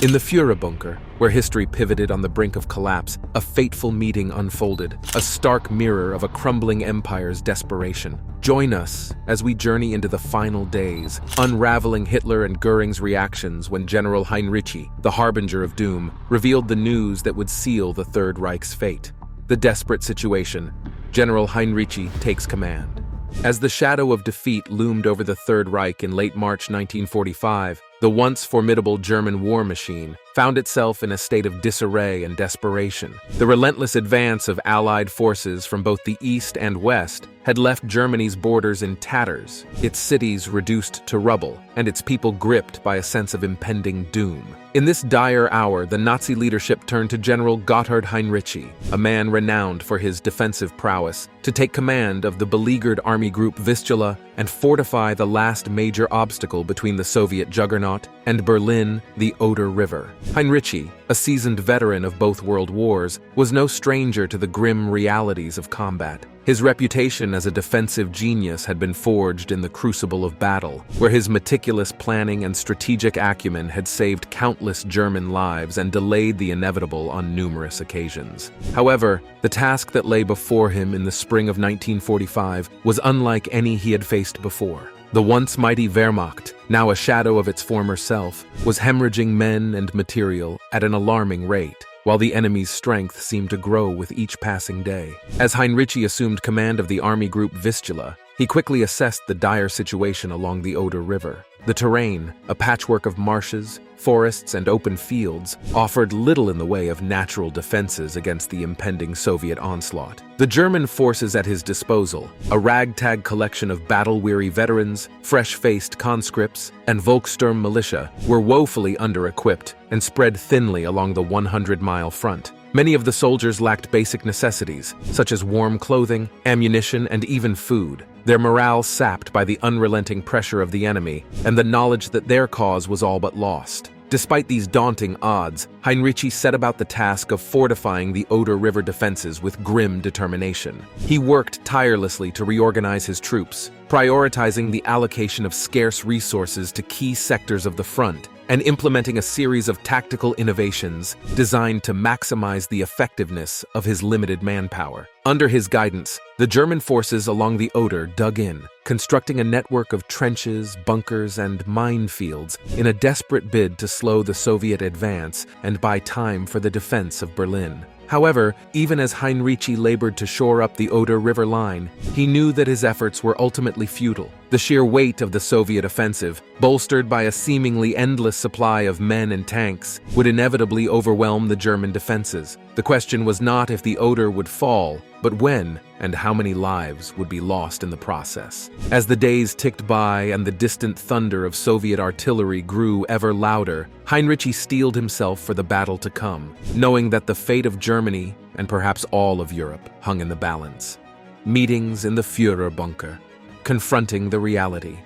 In the Führerbunker, where history pivoted on the brink of collapse, a fateful meeting unfolded, a stark mirror of a crumbling empire's desperation. Join us as we journey into the final days, unraveling Hitler and Göring's reactions when General Heinrici, the harbinger of doom, revealed the news that would seal the Third Reich's fate. The desperate situation. General Heinrici takes command. As the shadow of defeat loomed over the Third Reich in late March 1945, the once formidable German war machine found itself in a state of disarray and desperation. The relentless advance of Allied forces from both the east and west had left Germany's borders in tatters, its cities reduced to rubble, and its people gripped by a sense of impending doom. In this dire hour, the Nazi leadership turned to General Gotthard Heinrici, a man renowned for his defensive prowess, to take command of the beleaguered army group Vistula and fortify the last major obstacle between the Soviet juggernaut and Berlin, the Oder River. Heinrici, a seasoned veteran of both world wars, was no stranger to the grim realities of combat. His reputation as a defensive genius had been forged in the crucible of battle, where his meticulous planning and strategic acumen had saved countless German lives and delayed the inevitable on numerous occasions. However, the task that lay before him in the spring of 1945 was unlike any he had faced before. The once mighty Wehrmacht, now a shadow of its former self, was hemorrhaging men and material at an alarming rate, while the enemy's strength seemed to grow with each passing day. As Heinrici assumed command of the army group Vistula, he quickly assessed the dire situation along the Oder River. The terrain, a patchwork of marshes, forests, and open fields, offered little in the way of natural defenses against the impending Soviet onslaught. The German forces at his disposal, a ragtag collection of battle-weary veterans, fresh-faced conscripts, and Volkssturm militia, were woefully under-equipped and spread thinly along the 100-mile front. Many of the soldiers lacked basic necessities, such as warm clothing, ammunition, and even food, their morale sapped by the unrelenting pressure of the enemy and the knowledge that their cause was all but lost. Despite these daunting odds, Heinrici set about the task of fortifying the Oder River defenses with grim determination. He worked tirelessly to reorganize his troops, prioritizing the allocation of scarce resources to key sectors of the front and implementing a series of tactical innovations designed to maximize the effectiveness of his limited manpower. Under his guidance, the German forces along the Oder dug in, constructing a network of trenches, bunkers, and minefields in a desperate bid to slow the Soviet advance and buy time for the defense of Berlin. However, even as Heinrici labored to shore up the Oder River line, he knew that his efforts were ultimately futile. The sheer weight of the Soviet offensive, bolstered by a seemingly endless supply of men and tanks, would inevitably overwhelm the German defenses. The question was not if the Oder would fall, but when and how many lives would be lost in the process. As the days ticked by and the distant thunder of Soviet artillery grew ever louder, Heinrici steeled himself for the battle to come, knowing that the fate of Germany, and perhaps all of Europe, hung in the balance. Meetings in the Führerbunker, confronting the reality.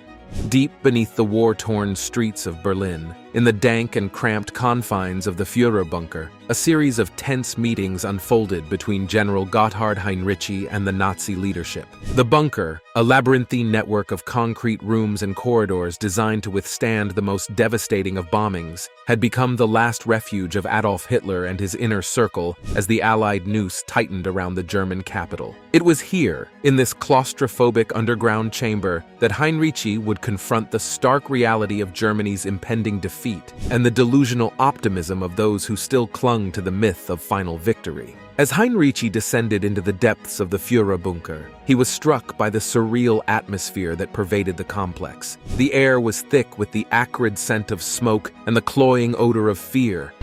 Deep beneath the war-torn streets of Berlin, in the dank and cramped confines of the Führerbunker, a series of tense meetings unfolded between General Gotthard Heinrici and the Nazi leadership. The bunker, a labyrinthine network of concrete rooms and corridors designed to withstand the most devastating of bombings, had become the last refuge of Adolf Hitler and his inner circle as the Allied noose tightened around the German capital. It was here, in this claustrophobic underground chamber, that Heinrici would confront the stark reality of Germany's impending defeat and the delusional optimism of those who still clung to the myth of final victory. As Heinrici descended into the depths of the Führerbunker, he was struck by the surreal atmosphere that pervaded the complex. The air was thick with the acrid scent of smoke and the cloying odor of fear.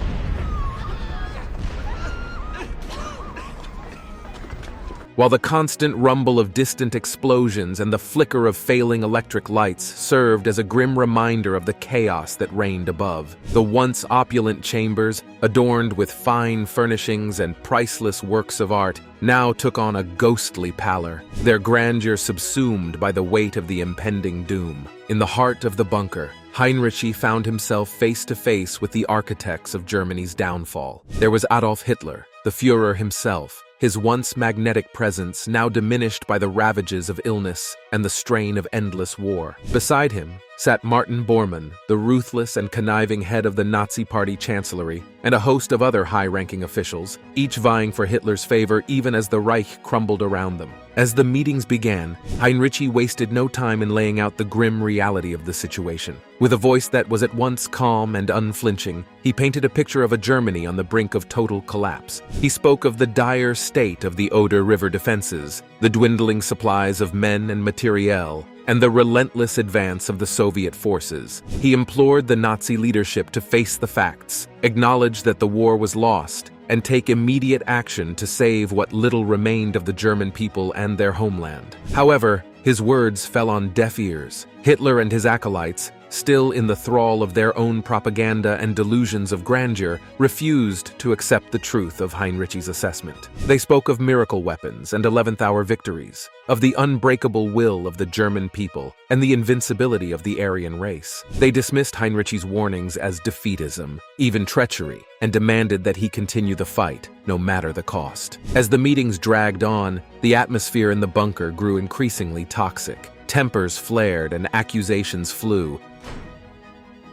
While the constant rumble of distant explosions and the flicker of failing electric lights served as a grim reminder of the chaos that reigned above. The once opulent chambers, adorned with fine furnishings and priceless works of art, now took on a ghostly pallor, their grandeur subsumed by the weight of the impending doom. In the heart of the bunker, Heinrici found himself face to face with the architects of Germany's downfall. There was Adolf Hitler, the Führer himself, his once magnetic presence now diminished by the ravages of illness and the strain of endless war. Beside him sat Martin Bormann, the ruthless and conniving head of the Nazi Party Chancellery, and a host of other high-ranking officials, each vying for Hitler's favor even as the Reich crumbled around them. As the meetings began, Heinrici wasted no time in laying out the grim reality of the situation. With a voice that was at once calm and unflinching, he painted a picture of a Germany on the brink of total collapse. He spoke of the dire state of the Oder River defenses, the dwindling supplies of men and materiel, and the relentless advance of the Soviet forces. He implored the Nazi leadership to face the facts, acknowledge that the war was lost, and take immediate action to save what little remained of the German people and their homeland. However, his words fell on deaf ears. Hitler and his acolytes, still in the thrall of their own propaganda and delusions of grandeur, refused to accept the truth of Heinrici's assessment. They spoke of miracle weapons and 11th-hour victories, of the unbreakable will of the German people, and the invincibility of the Aryan race. They dismissed Heinrici's warnings as defeatism, even treachery, and demanded that he continue the fight, no matter the cost. As the meetings dragged on, the atmosphere in the bunker grew increasingly toxic. Tempers flared and accusations flew.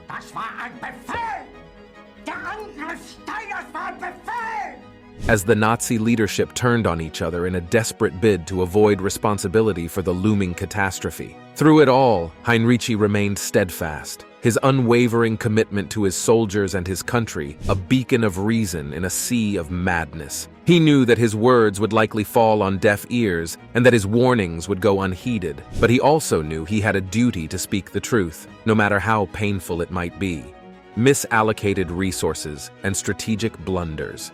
Das war ein Befehl! Der Angriff Steiners war ein Befehl! As the Nazi leadership turned on each other in a desperate bid to avoid responsibility for the looming catastrophe. Through it all, Heinrici remained steadfast, his unwavering commitment to his soldiers and his country, a beacon of reason in a sea of madness. He knew that his words would likely fall on deaf ears and that his warnings would go unheeded, but he also knew he had a duty to speak the truth, no matter how painful it might be. Misallocated resources and strategic blunders.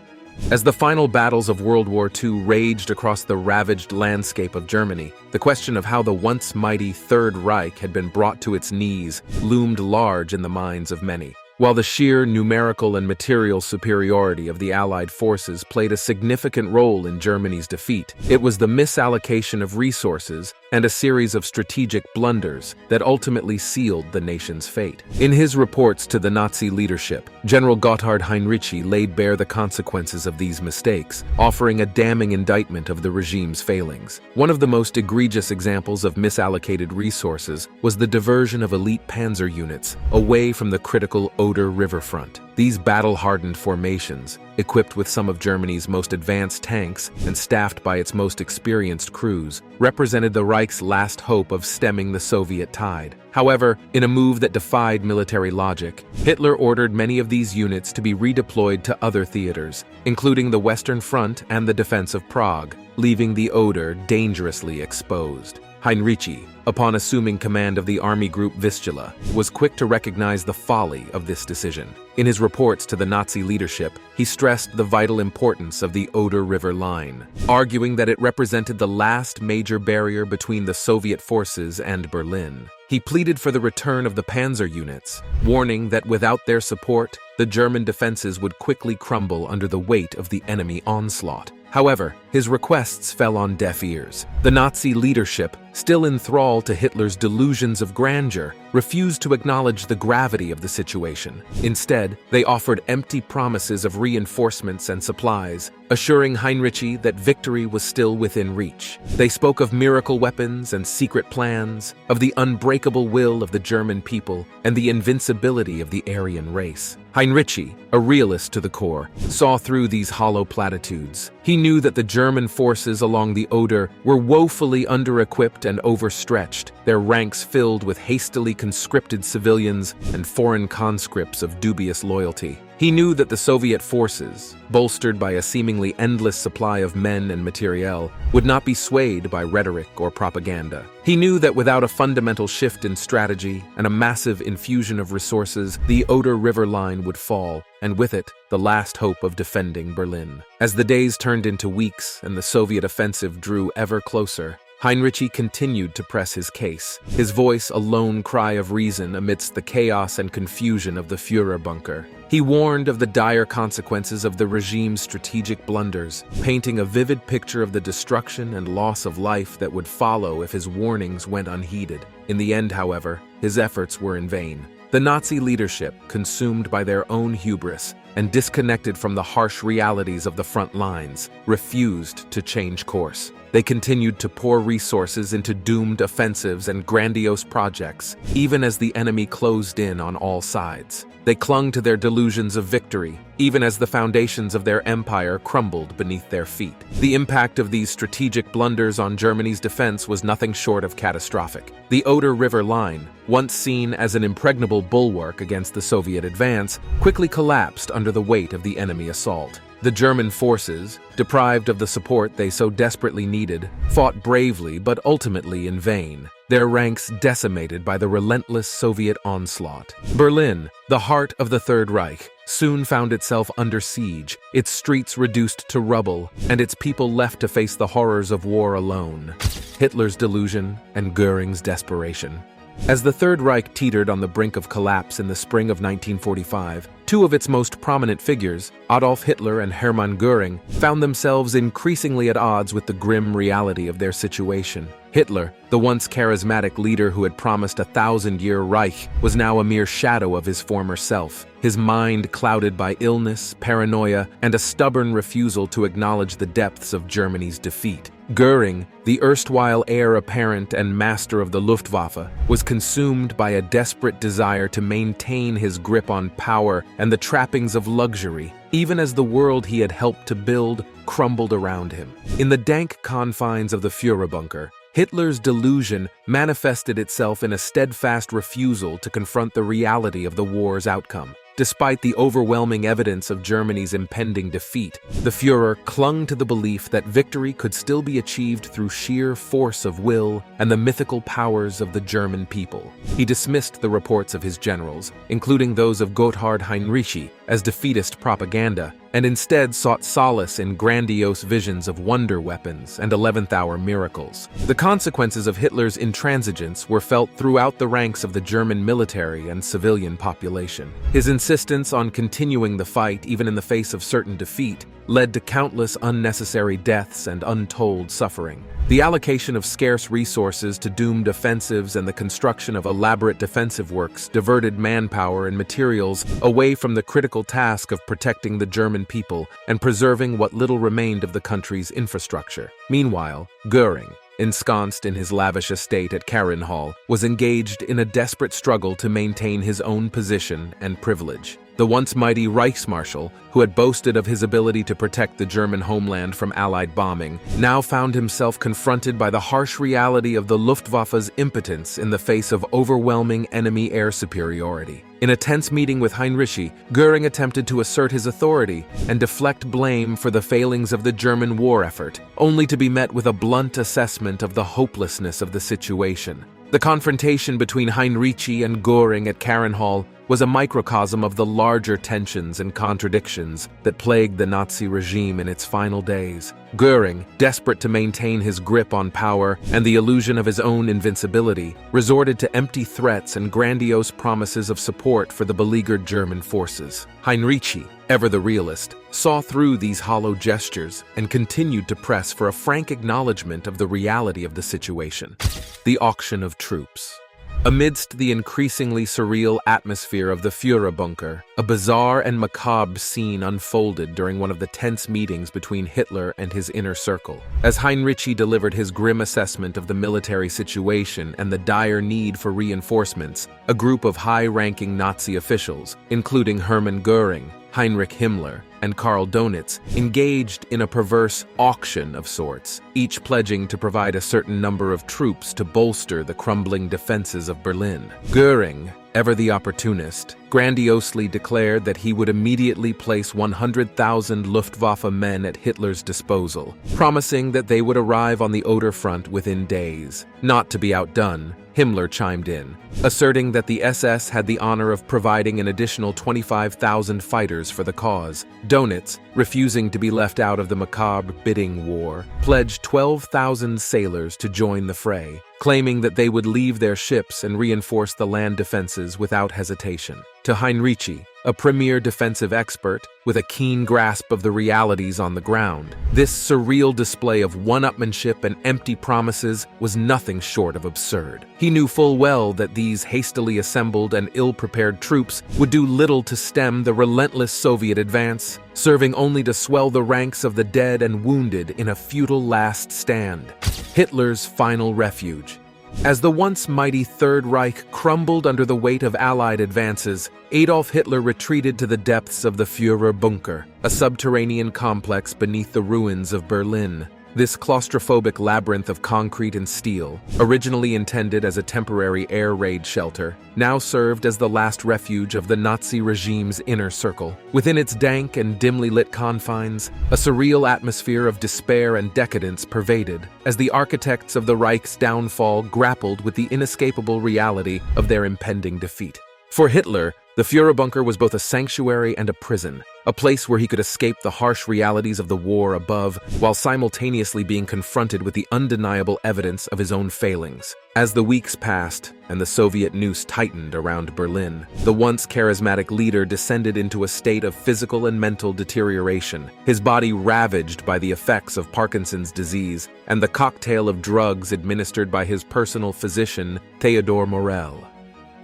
As the final battles of World War II raged across the ravaged landscape of Germany, the question of how the once mighty Third Reich had been brought to its knees loomed large in the minds of many. While the sheer numerical and material superiority of the Allied forces played a significant role in Germany's defeat, it was the misallocation of resources and a series of strategic blunders that ultimately sealed the nation's fate. In his reports to the Nazi leadership, General Gotthard Heinrici laid bare the consequences of these mistakes, offering a damning indictment of the regime's failings. One of the most egregious examples of misallocated resources was the diversion of elite panzer units away from the critical Oder riverfront. These battle-hardened formations, equipped with some of Germany's most advanced tanks and staffed by its most experienced crews, represented the Reich's last hope of stemming the Soviet tide. However, in a move that defied military logic, Hitler ordered many of these units to be redeployed to other theaters, including the Western Front and the defense of Prague, leaving the Oder dangerously exposed. Heinrici, upon assuming command of the army group Vistula, was quick to recognize the folly of this decision. In his reports to the Nazi leadership, he stressed the vital importance of the Oder River line, arguing that it represented the last major barrier between the Soviet forces and Berlin. He pleaded for the return of the panzer units, warning that without their support, the German defenses would quickly crumble under the weight of the enemy onslaught. However, his requests fell on deaf ears. The Nazi leadership, still enthralled to Hitler's delusions of grandeur, refused to acknowledge the gravity of the situation. Instead, they offered empty promises of reinforcements and supplies, assuring Heinrici that victory was still within reach. They spoke of miracle weapons and secret plans, of the unbreakable will of the German people, and the invincibility of the Aryan race. Heinrici, a realist to the core, saw through these hollow platitudes. He knew that the German forces along the Oder were woefully under-equipped and overstretched, their ranks filled with hastily conscripted civilians and foreign conscripts of dubious loyalty. He knew that the Soviet forces, bolstered by a seemingly endless supply of men and materiel, would not be swayed by rhetoric or propaganda. He knew that without a fundamental shift in strategy and a massive infusion of resources, the Oder River line would fall, and with it, the last hope of defending Berlin. As the days turned into weeks and the Soviet offensive drew ever closer, Heinrici continued to press his case, his voice a lone cry of reason amidst the chaos and confusion of the Führerbunker. He warned of the dire consequences of the regime's strategic blunders, painting a vivid picture of the destruction and loss of life that would follow if his warnings went unheeded. In the end, however, his efforts were in vain. The Nazi leadership, consumed by their own hubris, and disconnected from the harsh realities of the front lines, refused to change course. They continued to pour resources into doomed offensives and grandiose projects, even as the enemy closed in on all sides. They clung to their delusions of victory, even as the foundations of their empire crumbled beneath their feet. The impact of these strategic blunders on Germany's defense was nothing short of catastrophic. The Oder River line, once seen as an impregnable bulwark against the Soviet advance, quickly collapsed under the weight of the enemy assault. The German forces, deprived of the support they so desperately needed, fought bravely but ultimately in vain, their ranks decimated by the relentless Soviet onslaught. Berlin, the heart of the Third Reich, soon found itself under siege, its streets reduced to rubble, and its people left to face the horrors of war alone. Hitler's delusion and Göring's desperation. As the Third Reich teetered on the brink of collapse in the spring of 1945, two of its most prominent figures, Adolf Hitler and Hermann Göring, found themselves increasingly at odds with the grim reality of their situation. Hitler, the once charismatic leader who had promised a 1,000-year Reich, was now a mere shadow of his former self, his mind clouded by illness, paranoia, and a stubborn refusal to acknowledge the depths of Germany's defeat. Göring, the erstwhile heir apparent and master of the Luftwaffe, was consumed by a desperate desire to maintain his grip on power and the trappings of luxury, even as the world he had helped to build crumbled around him. In the dank confines of the Führerbunker, Hitler's delusion manifested itself in a steadfast refusal to confront the reality of the war's outcome. Despite the overwhelming evidence of Germany's impending defeat, the Führer clung to the belief that victory could still be achieved through sheer force of will and the mythical powers of the German people. He dismissed the reports of his generals, including those of Gotthard Heinrici, as defeatist propaganda, and instead sought solace in grandiose visions of wonder weapons and 11th-hour miracles. The consequences of Hitler's intransigence were felt throughout the ranks of the German military and civilian population. His insistence on continuing the fight even in the face of certain defeat led to countless unnecessary deaths and untold suffering. The allocation of scarce resources to doomed offensives and the construction of elaborate defensive works diverted manpower and materials away from the critical task of protecting the German people and preserving what little remained of the country's infrastructure. Meanwhile, Göring, ensconced in his lavish estate at Hall, was engaged in a desperate struggle to maintain his own position and privilege. The once mighty Reichsmarschall, who had boasted of his ability to protect the German homeland from Allied bombing, now found himself confronted by the harsh reality of the Luftwaffe's impotence in the face of overwhelming enemy air superiority. In a tense meeting with Heinrici, Göring attempted to assert his authority and deflect blame for the failings of the German war effort, only to be met with a blunt assessment of the hopelessness of the situation. The confrontation between Heinrici and Göring at Hall was a microcosm of the larger tensions and contradictions that plagued the Nazi regime in its final days. Göring, desperate to maintain his grip on power and the illusion of his own invincibility, resorted to empty threats and grandiose promises of support for the beleaguered German forces. Heinrici, ever the realist, saw through these hollow gestures and continued to press for a frank acknowledgement of the reality of the situation. The auction of troops. Amidst the increasingly surreal atmosphere of the Führerbunker, a bizarre and macabre scene unfolded during one of the tense meetings between Hitler and his inner circle. As Heinrici delivered his grim assessment of the military situation and the dire need for reinforcements, a group of high-ranking Nazi officials, including Hermann Göring, Heinrich Himmler, and Karl Donitz, engaged in a perverse auction of sorts, each pledging to provide a certain number of troops to bolster the crumbling defenses of Berlin. Göring, ever the opportunist, grandiosely declared that he would immediately place 100,000 Luftwaffe men at Hitler's disposal, promising that they would arrive on the Oder front within days. Not to be outdone, Himmler chimed in, asserting that the SS had the honor of providing an additional 25,000 fighters for the cause. Donitz, refusing to be left out of the macabre bidding war, pledged 12,000 sailors to join the fray, claiming that they would leave their ships and reinforce the land defenses without hesitation. To Heinrici, a premier defensive expert with a keen grasp of the realities on the ground. This surreal display of one-upmanship and empty promises was nothing short of absurd. He knew full well that these hastily assembled and ill-prepared troops would do little to stem the relentless Soviet advance, serving only to swell the ranks of the dead and wounded in a futile last stand. Hitler's final refuge. As the once mighty Third Reich crumbled under the weight of Allied advances, Adolf Hitler retreated to the depths of the Führerbunker, a subterranean complex beneath the ruins of Berlin. This claustrophobic labyrinth of concrete and steel, originally intended as a temporary air raid shelter, now served as the last refuge of the Nazi regime's inner circle. Within its dank and dimly lit confines, a surreal atmosphere of despair and decadence pervaded, as the architects of the Reich's downfall grappled with the inescapable reality of their impending defeat. For Hitler, the Führerbunker was both a sanctuary and a prison, a place where he could escape the harsh realities of the war above while simultaneously being confronted with the undeniable evidence of his own failings. As the weeks passed and the Soviet noose tightened around Berlin, the once charismatic leader descended into a state of physical and mental deterioration, his body ravaged by the effects of Parkinson's disease and the cocktail of drugs administered by his personal physician, Theodor Morell.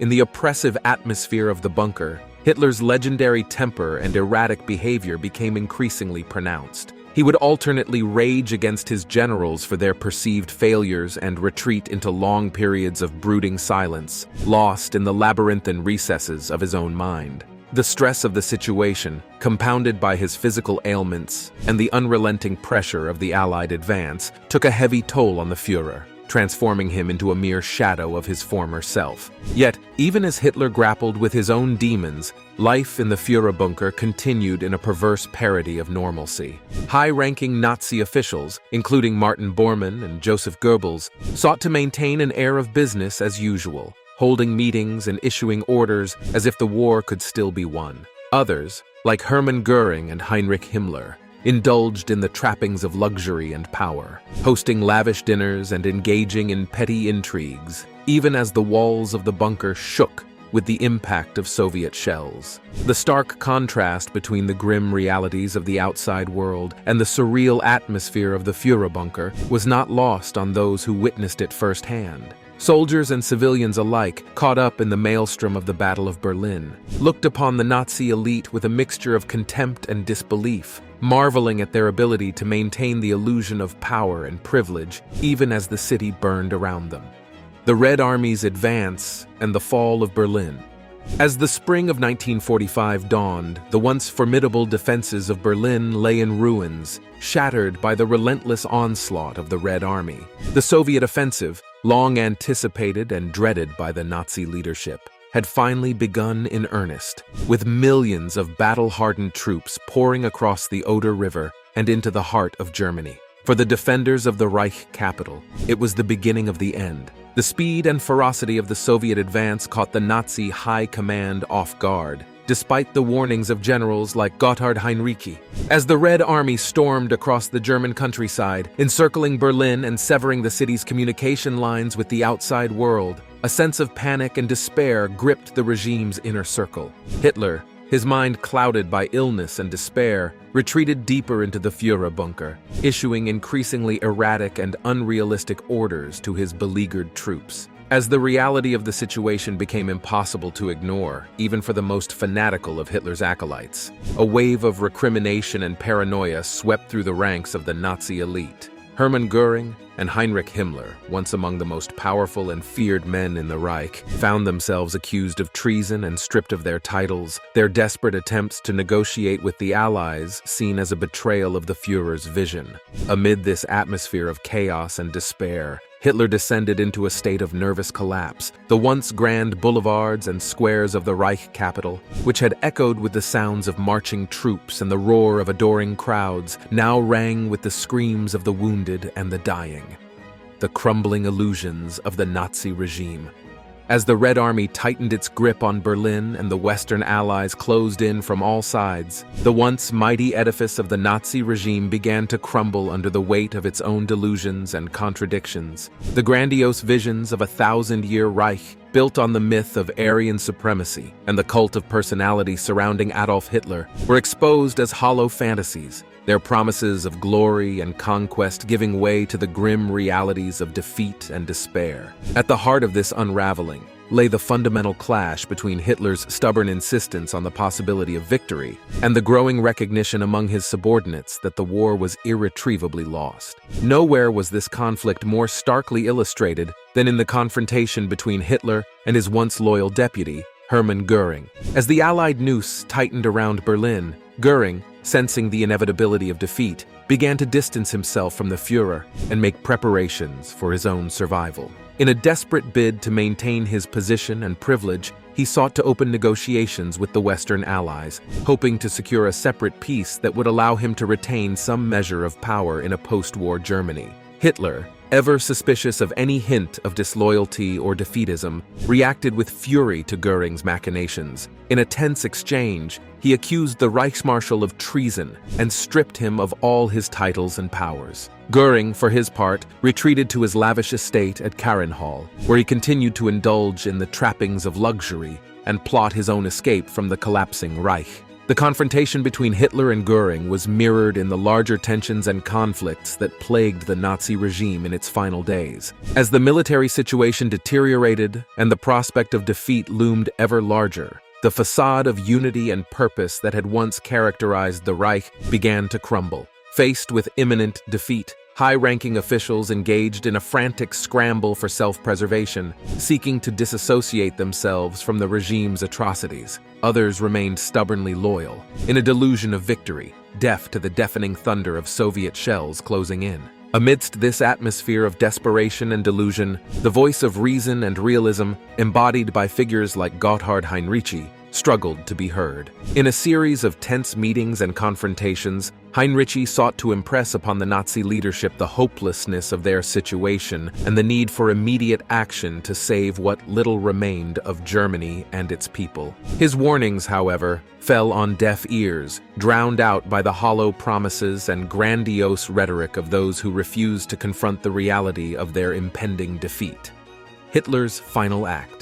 In the oppressive atmosphere of the bunker, Hitler's legendary temper and erratic behavior became increasingly pronounced. He would alternately rage against his generals for their perceived failures and retreat into long periods of brooding silence, lost in the labyrinthine recesses of his own mind. The stress of the situation, compounded by his physical ailments and the unrelenting pressure of the Allied advance, took a heavy toll on the Führer, transforming him into a mere shadow of his former self. Yet, even as Hitler grappled with his own demons, life in the Führerbunker continued in a perverse parody of normalcy. High-ranking Nazi officials, including Martin Bormann and Joseph Goebbels, sought to maintain an air of business as usual, holding meetings and issuing orders as if the war could still be won. Others, like Hermann Göring and Heinrich Himmler, indulged in the trappings of luxury and power, hosting lavish dinners and engaging in petty intrigues, even as the walls of the bunker shook with the impact of Soviet shells. The stark contrast between the grim realities of the outside world and the surreal atmosphere of the Führerbunker was not lost on those who witnessed it firsthand. Soldiers and civilians alike, caught up in the maelstrom of the Battle of Berlin, looked upon the Nazi elite with a mixture of contempt and disbelief, marveling at their ability to maintain the illusion of power and privilege even as the city burned around them. The Red Army's advance and the fall of Berlin. As the spring of 1945 dawned, the once formidable defenses of Berlin lay in ruins, shattered by the relentless onslaught of the Red Army. The Soviet offensive, long anticipated and dreaded by the Nazi leadership, had finally begun in earnest, with millions of battle-hardened troops pouring across the Oder River and into the heart of Germany. For the defenders of the Reich capital, it was the beginning of the end. The speed and ferocity of the Soviet advance caught the Nazi high command off guard, despite the warnings of generals like Gotthard Heinrici. As the Red Army stormed across the German countryside, encircling Berlin and severing the city's communication lines with the outside world, a sense of panic and despair gripped the regime's inner circle. Hitler, his mind clouded by illness and despair, retreated deeper into the Führerbunker, issuing increasingly erratic and unrealistic orders to his beleaguered troops. As the reality of the situation became impossible to ignore, even for the most fanatical of Hitler's acolytes, a wave of recrimination and paranoia swept through the ranks of the Nazi elite. Hermann Göring and Heinrich Himmler, once among the most powerful and feared men in the Reich, found themselves accused of treason and stripped of their titles, their desperate attempts to negotiate with the Allies seen as a betrayal of the Führer's vision. Amid this atmosphere of chaos and despair, Hitler descended into a state of nervous collapse. The once grand boulevards and squares of the Reich capital, which had echoed with the sounds of marching troops and the roar of adoring crowds, now rang with the screams of the wounded and the dying. The crumbling illusions of the Nazi regime. As the Red Army tightened its grip on Berlin and the Western Allies closed in from all sides, the once mighty edifice of the Nazi regime began to crumble under the weight of its own delusions and contradictions. The grandiose visions of a 1,000-year Reich, built on the myth of Aryan supremacy and the cult of personality surrounding Adolf Hitler, were exposed as hollow fantasies, their promises of glory and conquest giving way to the grim realities of defeat and despair. At the heart of this unraveling lay the fundamental clash between Hitler's stubborn insistence on the possibility of victory and the growing recognition among his subordinates that the war was irretrievably lost. Nowhere was this conflict more starkly illustrated than in the confrontation between Hitler and his once loyal deputy, Hermann Göring. As the Allied noose tightened around Berlin, Göring, sensing the inevitability of defeat, began to distance himself from the Führer and make preparations for his own survival. In a desperate bid to maintain his position and privilege, he sought to open negotiations with the Western Allies, hoping to secure a separate peace that would allow him to retain some measure of power in a post-war Germany. Hitler, ever suspicious of any hint of disloyalty or defeatism, reacted with fury to Göring's machinations. In a tense exchange, he accused the Reichsmarschall of treason and stripped him of all his titles and powers. Göring, for his part, retreated to his lavish estate at Karenhall, where he continued to indulge in the trappings of luxury and plot his own escape from the collapsing Reich. The confrontation between Hitler and Göring was mirrored in the larger tensions and conflicts that plagued the Nazi regime in its final days. As the military situation deteriorated and the prospect of defeat loomed ever larger, the facade of unity and purpose that had once characterized the Reich began to crumble. Faced with imminent defeat, high-ranking officials engaged in a frantic scramble for self-preservation, seeking to disassociate themselves from the regime's atrocities. Others remained stubbornly loyal, in a delusion of victory, deaf to the deafening thunder of Soviet shells closing in. Amidst this atmosphere of desperation and delusion, the voice of reason and realism, embodied by figures like Gotthard Heinrici, struggled to be heard. In a series of tense meetings and confrontations, Heinrici sought to impress upon the Nazi leadership the hopelessness of their situation and the need for immediate action to save what little remained of Germany and its people. His warnings, however, fell on deaf ears, drowned out by the hollow promises and grandiose rhetoric of those who refused to confront the reality of their impending defeat. Hitler's final act.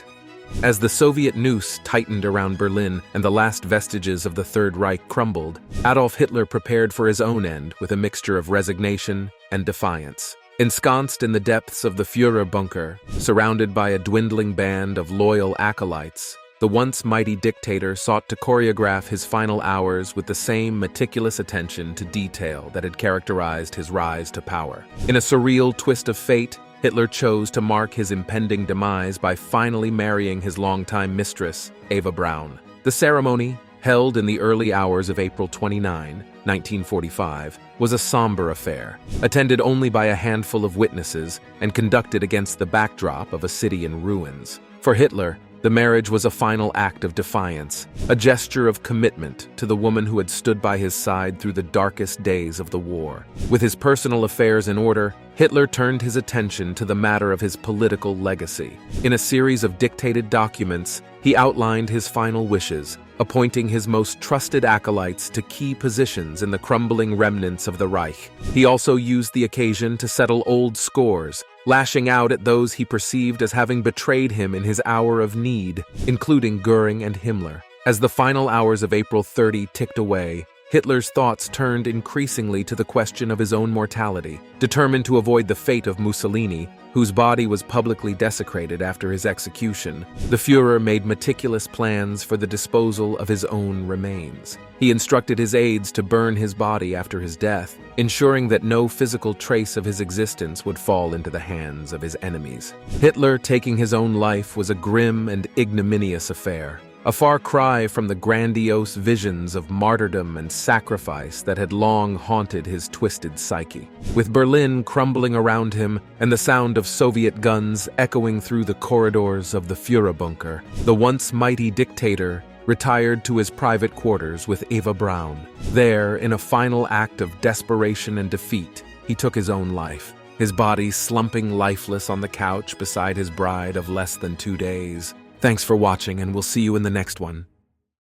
As the Soviet noose tightened around Berlin and the last vestiges of the Third Reich crumbled, Adolf Hitler prepared for his own end with a mixture of resignation and defiance. Ensconced in the depths of the Führerbunker, surrounded by a dwindling band of loyal acolytes, the once mighty dictator sought to choreograph his final hours with the same meticulous attention to detail that had characterized his rise to power. In a surreal twist of fate, Hitler chose to mark his impending demise by finally marrying his longtime mistress, Eva Braun. The ceremony, held in the early hours of April 29, 1945, was a somber affair, attended only by a handful of witnesses and conducted against the backdrop of a city in ruins. For Hitler, the marriage was a final act of defiance, a gesture of commitment to the woman who had stood by his side through the darkest days of the war. With his personal affairs in order, Hitler turned his attention to the matter of his political legacy. In a series of dictated documents, he outlined his final wishes, appointing his most trusted acolytes to key positions in the crumbling remnants of the Reich. He also used the occasion to settle old scores, lashing out at those he perceived as having betrayed him in his hour of need, including Göring and Himmler. As the final hours of April 30 ticked away, Hitler's thoughts turned increasingly to the question of his own mortality. Determined to avoid the fate of Mussolini, whose body was publicly desecrated after his execution, the Führer made meticulous plans for the disposal of his own remains. He instructed his aides to burn his body after his death, ensuring that no physical trace of his existence would fall into the hands of his enemies. Hitler taking his own life was a grim and ignominious affair, a far cry from the grandiose visions of martyrdom and sacrifice that had long haunted his twisted psyche. With Berlin crumbling around him and the sound of Soviet guns echoing through the corridors of the Führerbunker, the once mighty dictator retired to his private quarters with Eva Braun. There, in a final act of desperation and defeat, he took his own life, his body slumping lifeless on the couch beside his bride of less than 2 days. Thanks for watching, and we'll see you in the next one.